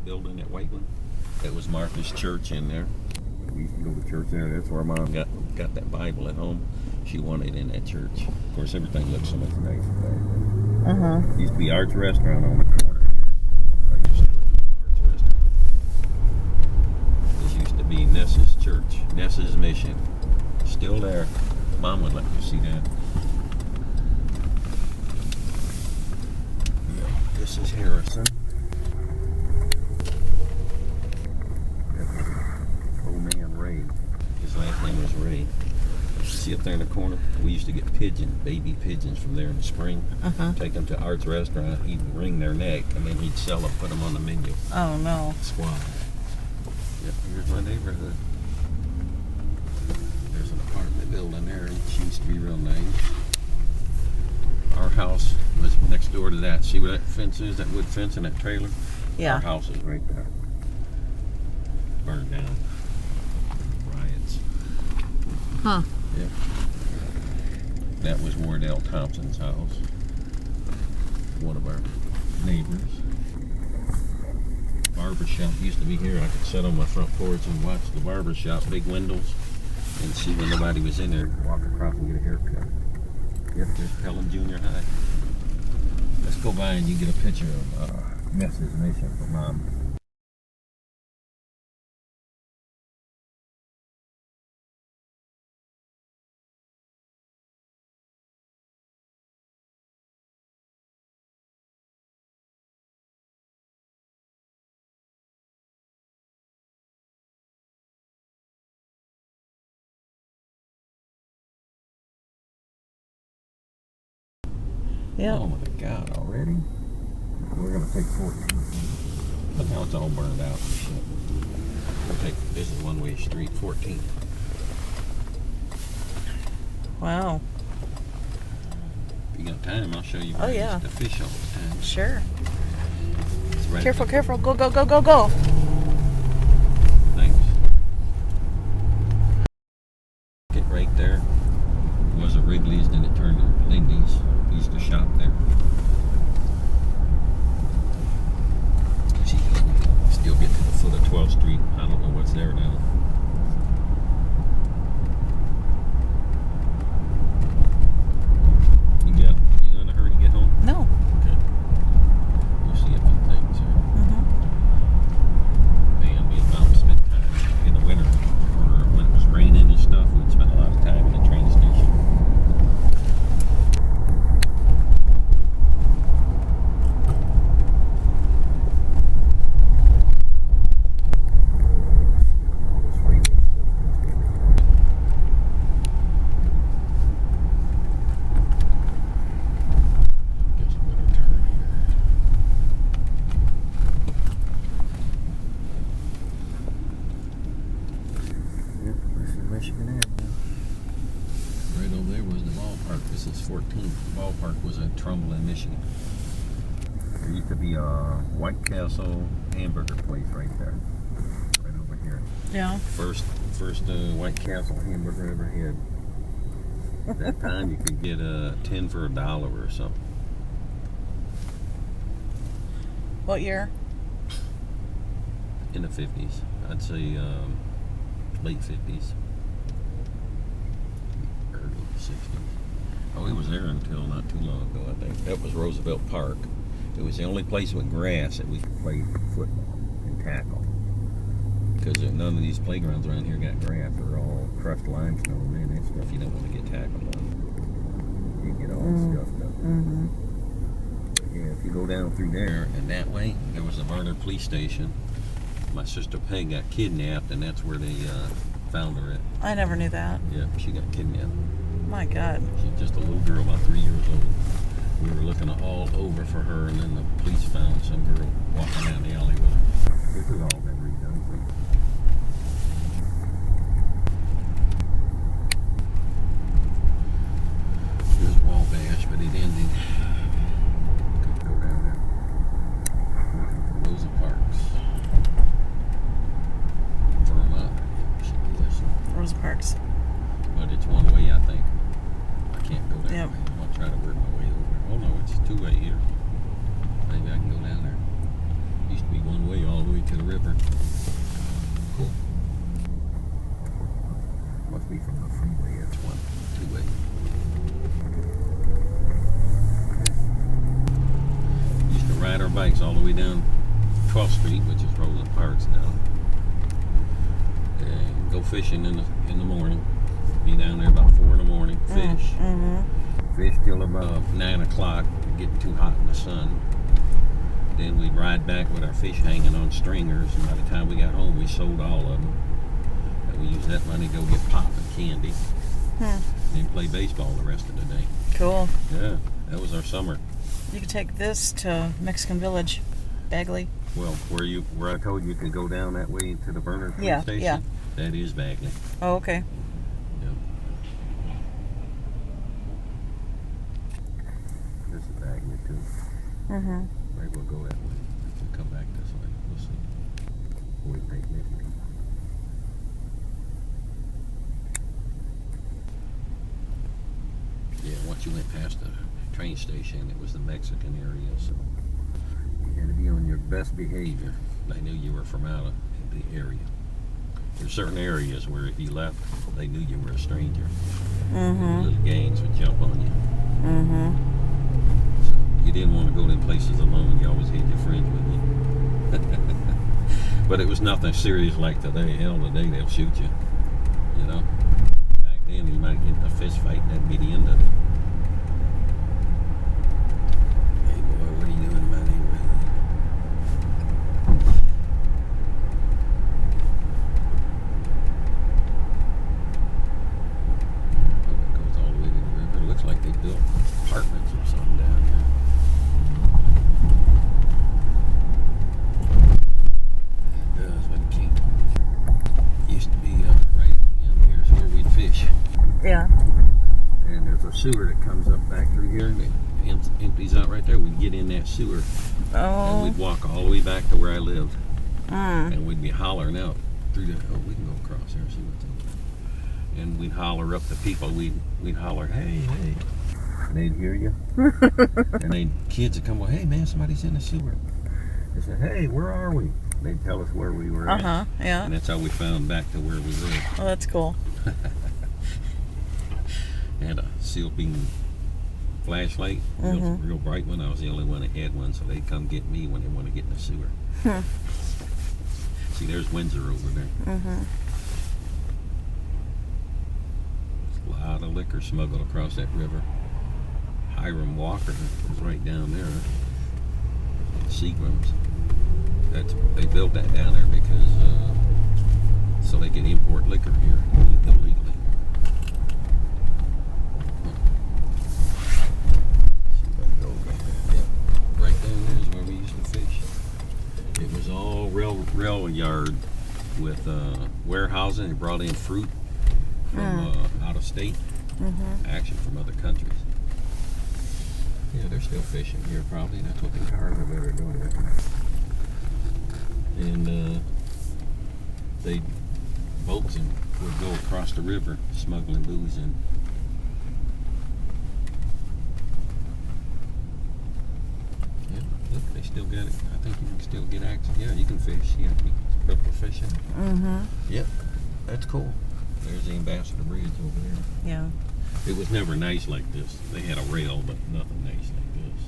building at Wakeland. That was Martha's church in there. We used to go to church there. That's where Mom got that Bible at home. She wanted it in that church. Of course, everything looks so much nicer today. It used to be Art's Restaurant on the corner here. I used to work at Art's Restaurant. This used to be Nessa's church, Nessa's mission. Still there. Mom would like to see that. Yeah, this is Harrison. Old man Ray. His last name was Ray. See up there in the corner? We used to get baby pigeons from there in the spring. Take them to Art's Restaurant. He'd wring their neck, and then he'd sell them, put them on the menu. Oh, no. Squad. Yep, here's my neighborhood. There's an apartment building there. It used to be real nice. Our house was next door to that. See where that fence is? That wood fence and that trailer? Yeah. Our house is right there. Burned down. Riots. Huh. Yep. That was Wardell Thompson's house. One of our neighbors. Barber shop used to be here. I could sit on my front porch and watch the barber shop, big windows, and see when nobody was in there, walk across and get a haircut. Yep, there's Pelham Junior High. Let's go by and you get a picture of Mrs. Mission for Mom. Yep. Oh my God, already? We're gonna take 14. Look how it's all burned out and shit. This is one-way street, 14. Wow. If you got time, I'll show you Oh, where yeah. the fish all the time. Sure. It's right Careful, there. careful. Go, go, go, go, go. Thanks. Get right there. It was a Wrigley's, then it turned to Lindy's. We used to shop there. You can still get to the foot of 12th Street. I don't know what's there now. You in a hurry to get home? No. Okay. We'll see a few things here. Man, me and Mom spent time in the winter, or when it was raining and stuff, we'd spend a lot of time in the train station. Right over there was the ballpark. This is 14th. The ballpark was in Trumbull, Michigan. There used to be a White Castle hamburger place right there. Right over here. Yeah. First White Castle hamburger I ever had. At that time you could get 10 for $1 or something. What year? In the 50s. I'd say late 50s. Early 60s. Oh, it was there until not too long ago, I think. That was Roosevelt Park. It was the only place with grass that we could play football and tackle. Because none of these playgrounds around here got grass. They're all crushed limestone, man. That stuff you don't want to get tackled on. You get all scuffed up. Yeah, if you go down through there and that way, there was the Varner police station. My sister Peg got kidnapped, and that's where they found her at. I never knew that. Yeah, she got kidnapped. My God. She's just a little girl, about 3 years old. We were looking all over for her, and then the police found some girl walking down the alley with her. This has all been redone. Here's Wabash, but it ended. Could go down there. Rosa Parks. Vermont. Should be this one. Rosa Parks. But it's one way, I think. I can't go that Yep. way. I'm gonna try to work my way over. Oh no, it's two-way here. Maybe I can go down there. Used to be one way all the way to the river. Cool. Must be from the freeway. It's one, two-way. Used to ride our bikes all the way down 12th Street, which is Rosa Parks now, and go fishing in the morning. Be down there about 4 in the morning. Fish. Fish till about 9 o'clock. Getting too hot in the sun. Then we'd ride back with our fish hanging on stringers, and by the time we got home, we sold all of them. And we used that money to go get pop and candy. And then play baseball the rest of the day. Cool. Yeah, that was our summer. You could take this to Mexican Village, Bagley. Well, where I told you could go down that way to the burner station? Yeah. That is Bagley. Oh, okay. Yep. This is Bagley too. Maybe we'll go that way. If we come back this way, we'll see. We take Michigan. Yeah, once you went past the train station, it was the Mexican area, so you had to be on your best behavior. They knew you were from out of the area. There's certain areas where if you left, they knew you were a stranger. And little gangs would jump on you. So you didn't want to go to places alone. You always had your friends with you. But it was nothing serious like today. Hell, today they'll shoot you. You know? Back then you might get in a fist fight and that'd be the end of it. Hey boy, what are you doing in my neighborhood? Looks like they built apartments or something down here. It does, but it can't. Used to be right in here's where we'd fish. Yeah. And there's a sewer that comes up back through here and it empties out right there. We'd get in that sewer. And we'd walk all the way back to where I lived. And we'd be hollering out through the, oh, we can go across here and see what's over there. And we'd holler up to people. We'd holler, hey, hey. And they'd hear you. And kids would come, well, hey, man, somebody's in the sewer. They said, hey, where are we? They'd tell us where we were at. Yeah. And that's how we found back to where we lived. Oh, that's cool. Had a seal beam flashlight, real bright one. I was the only one that had one, so they'd come get me when they want to get in the sewer. See, there's Windsor over there. A lot of liquor smuggled across that river. Hiram Walker was right down there. Seagram's. They built that down there because so they could import liquor here illegally. Right down there is where we used to fish. It was all rail yard with warehousing. They brought in fruit from out of state, actually from other countries. Yeah, they're still fishing here probably. That's what the cars over there are doing right now. And boats would go across the river smuggling booze in. Yeah, look, they still got it. I think you can still get access. Yeah, you can fish. Yeah, purple fishing. Yep, that's cool. There's the Ambassador Bridge over there. Yeah. It was never nice like this. They had a rail, but nothing nice like this.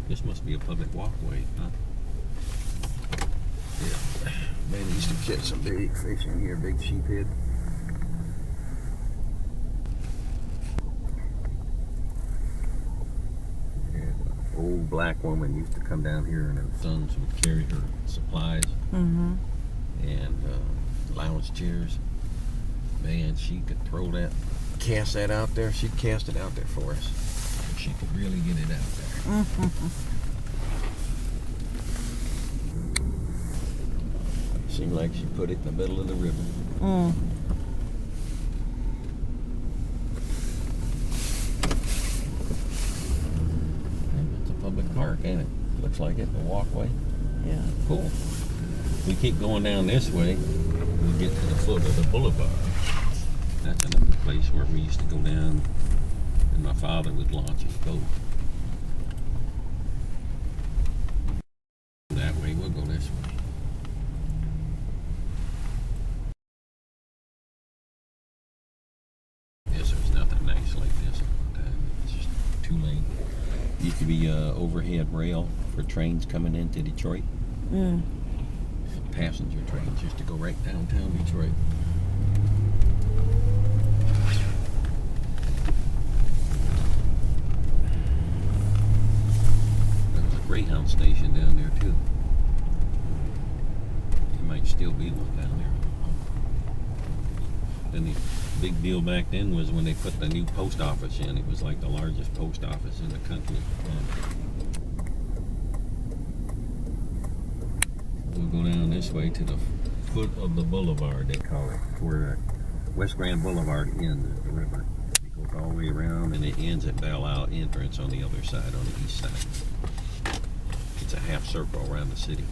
This must be a public walkway, huh? Yeah. Man, they used to catch some big fish in here, big sheephead. And an old black woman used to come down here and her sons would carry her supplies. And lounge chairs. Man, she could cast that out there. She'd cast it out there for us. She could really get it out there. Seemed like she put it in the middle of the river. It's a public park, ain't it? Looks like it, a walkway. Yeah. Cool. We keep going down this way, we get to the foot of the boulevard. That's another place where we used to go down and my father would launch his boat. That way to be a overhead rail for trains coming into Detroit. Passenger trains used to go right downtown Detroit. There was a Greyhound station down there too. There might still be one down there. And the big deal back then was when they put the new post office in. It was like the largest post office in the country. We'll go down this way to the foot of the boulevard, they call it, where West Grand Boulevard ends at the river. It goes all the way around and it ends at Belle Isle entrance on the other side, on the east side. It's a half circle around the city.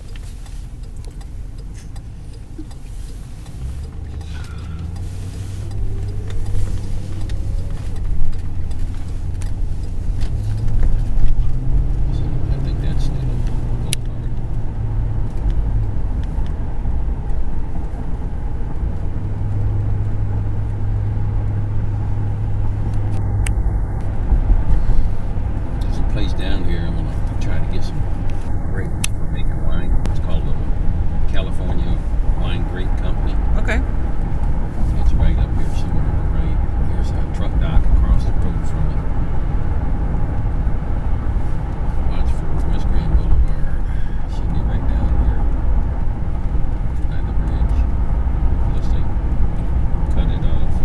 Down here, I'm gonna try to get some grapes for making wine. It's called the California Wine Grape Company. Okay. It's right up here somewhere. Right here's a truck dock across the road from it. Watch for West Grand Boulevard. Should be right down here by the bridge. Unless they cut it off.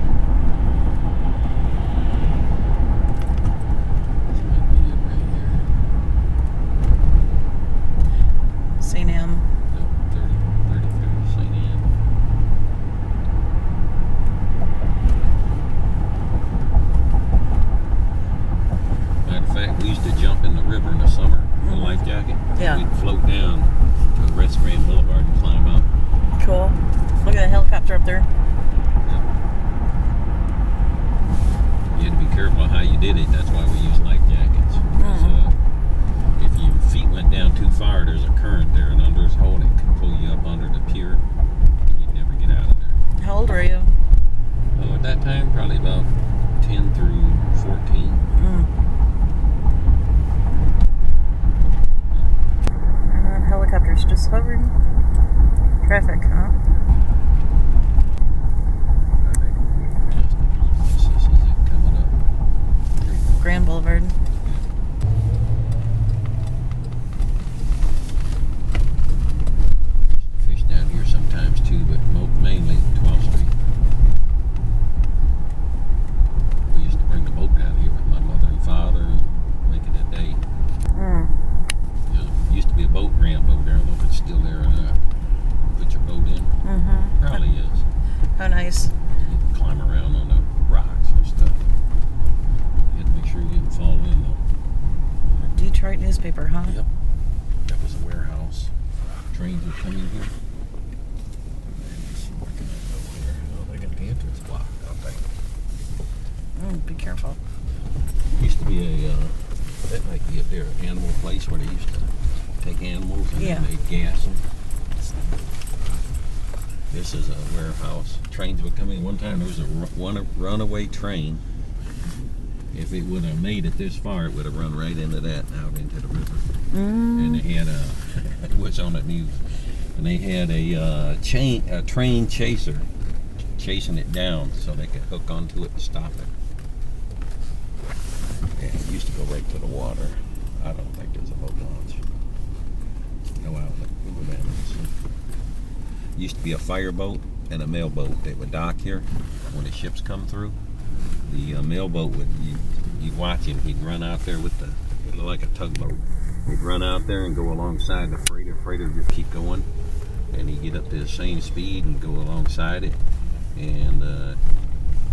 St. Anne. Yep, 33 St. Anne. Matter of fact, we used to jump in the river in the summer with a life jacket. Yeah. We'd float down to West Grand Boulevard and climb up. Cool. Look at that helicopter up there. Yep. You had to be careful how you did it. That's why we use life jackets. 'Cause, if your feet went down too far, there's a current there, and under this hole, it could pull you up under the pier, and you'd never get out of there. How old were you? Oh, at that time, probably about 10 through 14. And helicopters just hovering. Traffic, huh? This is it coming up. Grand Boulevard. Fish down here sometimes too, but mainly 12th Street. We used to bring the boat down here with my mother and father and make it a day. There used to be a boat ramp over there. I don't know if it's still there or not. Put your boat in. Probably is. How nice. You can climb around on the rocks and stuff. You had to make sure you didn't fall in though. Detroit newspaper, huh? Yep. That was a warehouse. Trains were coming here. Oh, they got the entrance blocked, don't they? Be careful. Used to be that might be up there, an animal place where they used to take animals and then they'd gas them. This is a warehouse. Trains would come in. One time there was a runaway train. If it would have made it this far, it would have run right into that, out into the river. And they had it was on the news. And they had a train chaser chasing it down so they could hook onto it and stop it. Yeah, it used to go right to the water. I don't think there's a boat launch. No outlet. We'll go down and see. Used to be a fireboat and a mailboat. They would dock here when the ships come through. The mailboat would, you'd watch him. He'd run out there with it looked like a tugboat. He'd run out there and go alongside the freighter. Freighter would just keep going, and he'd get up to the same speed and go alongside it. And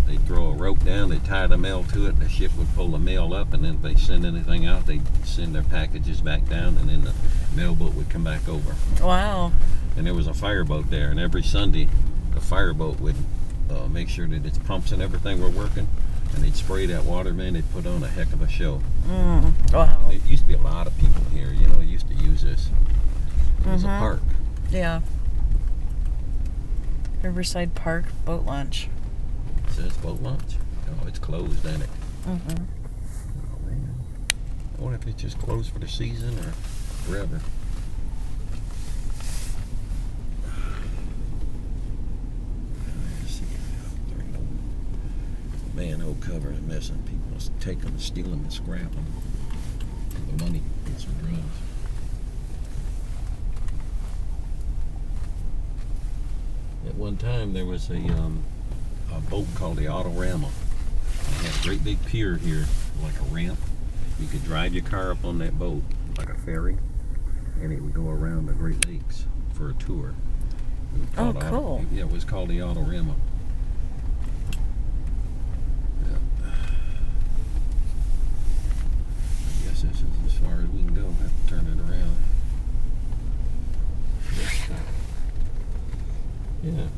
they'd throw a rope down. They'd tie the mail to it. The ship would pull the mail up, and then if they send anything out, they'd send their packages back down, and then the mailboat would come back over. Wow. And there was a fireboat there, and every Sunday, the fireboat would make sure that its pumps and everything were working, and they'd spray that water, man. They'd put on a heck of a show. Wow. And it used to be a lot of people here, you know, used to use this. It was a park. Yeah. Riverside Park boat launch. It says boat launch. Oh, it's closed, ain't it? Oh, man. I wonder if it's just closed for the season or forever. Let's see. There ain't no manhole cover is missing. People must take them, steal them, and scrap them. For the money, get some drugs. At one time, there was a boat called the Autorama. It had a great big pier here, like a ramp. You could drive your car up on that boat, like a ferry, and it would go around the Great Lakes for a tour. Oh, cool. Yeah, it was called the Autorama. Yeah. I guess this is as far as we can go. I have to turn it around. Yeah.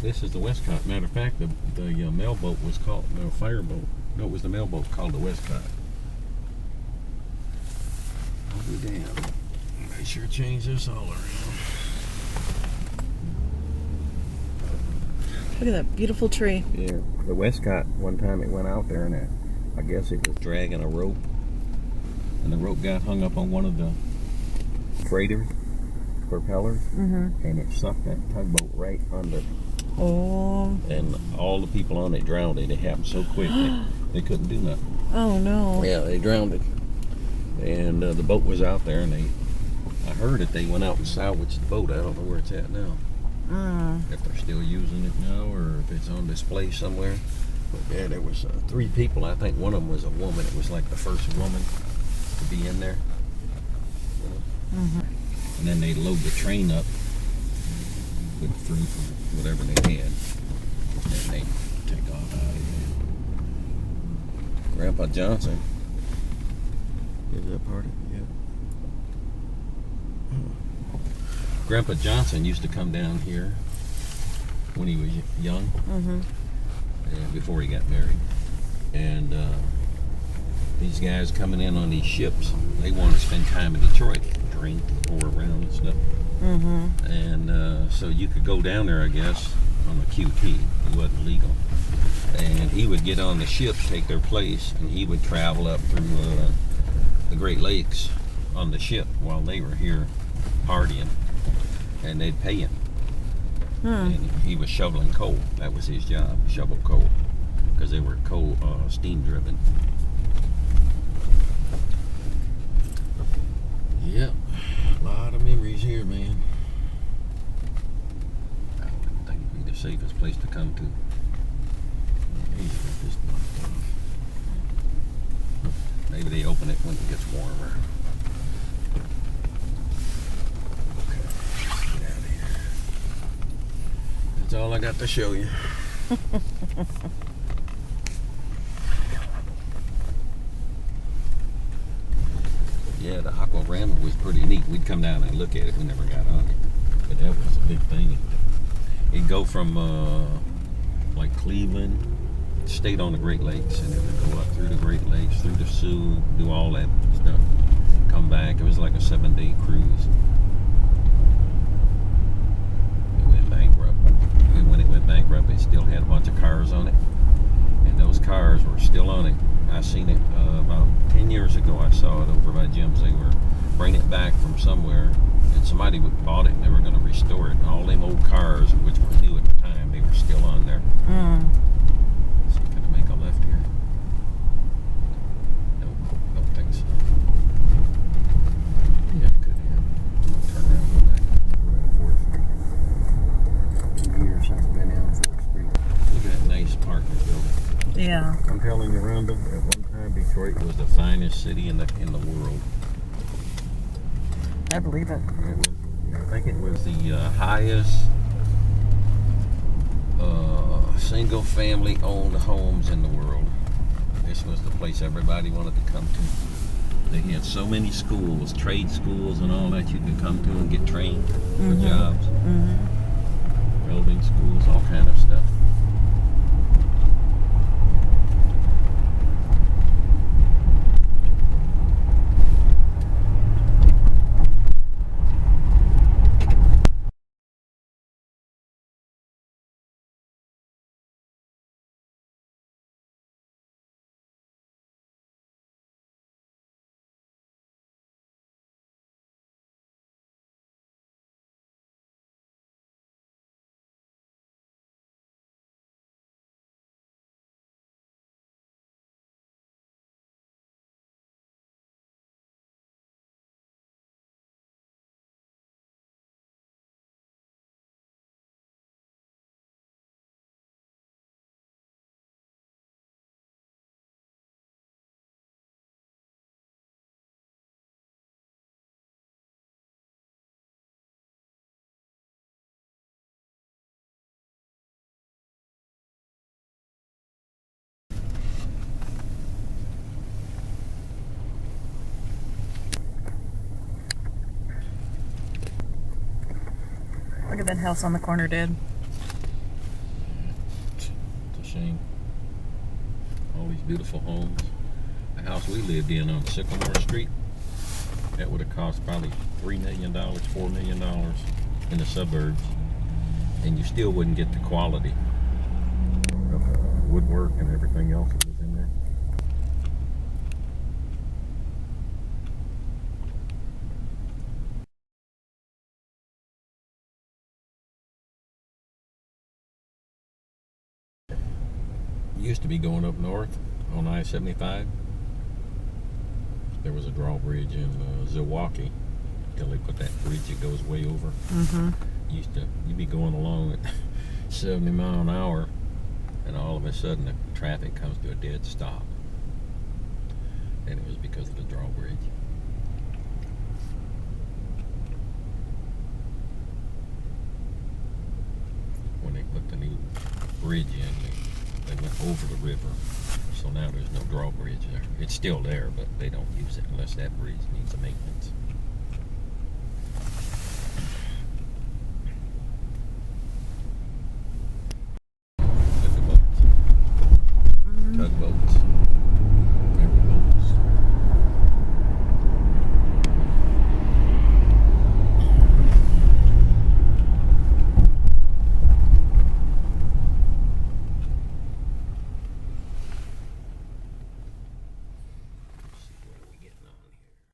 This is the Westcott. Matter of fact, the mailboat was called, no, fireboat. No, it was the mailboat called the Westcott. I'll be damned. They sure changed this all around. Look at that beautiful tree. Yeah, the Westcott, one time it went out there and I guess it was dragging a rope. And the rope got hung up on one of the freighter propellers. And it sucked that tugboat right under. Oh. And all the people on it drowned. It happened so quick they couldn't do nothing. Oh no. Yeah, they drowned it. And the boat was out there, and I heard that they went out and salvaged the boat. I don't know where it's at now. If they're still using it now, or if it's on display somewhere. But yeah, there was 3 people. I think one of them was a woman. It was like the first woman to be in there. And then they load the train up with fruit or whatever they had, and then they take off out of here. Grandpa Johnson. Is that part of it? Yeah. Grandpa Johnson used to come down here when he was young, before he got married. And these guys coming in on these ships, they want to spend time in Detroit, drink, pour around and stuff. And so you could go down there, I guess, on the QT. It wasn't legal. And he would get on the ships, take their place, and he would travel up through the Great Lakes on the ship while they were here partying, and they'd pay him. And he was shoveling coal. That was his job, shovel coal, because they were coal steam driven. Yep, a lot of memories here, man. I wouldn't think it'd be the safest place to come to. Maybe they open it when it gets warmer. Okay, let's get out of here. That's all I got to show you. Yeah, the Aquarama was pretty neat. We'd come down and look at it. We never got on it. But that was a big thing. It'd go from like Cleveland, stayed on the Great Lakes, and it would go up through the Great Lakes, through the Sioux, do all that stuff. Come back. It was like a 7-day cruise. It went bankrupt. And when it went bankrupt, it still had a bunch of cars on it. And those cars were still on it. I seen it about 10 years ago. I saw it over by Jim's. They were bringing it back from somewhere, and somebody bought it and they were going to restore it. And all them old cars, which were new at the time, they were still on there. So you gonna make a left here? Nope, don't think so. Yeah, could have. Turn around and go back. We're at 4th Street. 2 years since I've been down 4th Street. Look at that nice apartment building. Yeah. I'm telling you, Rhonda, at one time Detroit was the finest city in the world. I believe it. I think it was the highest single family owned homes in the world. This was the place everybody wanted to come to. They had so many schools, trade schools and all that you could come to and get trained for jobs. Welding schools, all kind of stuff. Look at that house on the corner, Dad. It's a shame. All these beautiful homes. The house we lived in on Sycamore Street, that would have cost probably $3 million, $4 million in the suburbs, and you still wouldn't get the quality of woodwork and everything else that was in there. Used to be going up north on I-75. There was a drawbridge in Zilwaukee until they put that bridge that goes way over. Mm-hmm. You'd be going along at 70 miles an hour, and all of a sudden the traffic comes to a dead stop. And it was because of the drawbridge. When they put the new bridge in, they went over the river. So now there's no drawbridge there. It's still there, but they don't use it unless that bridge needs a maintenance.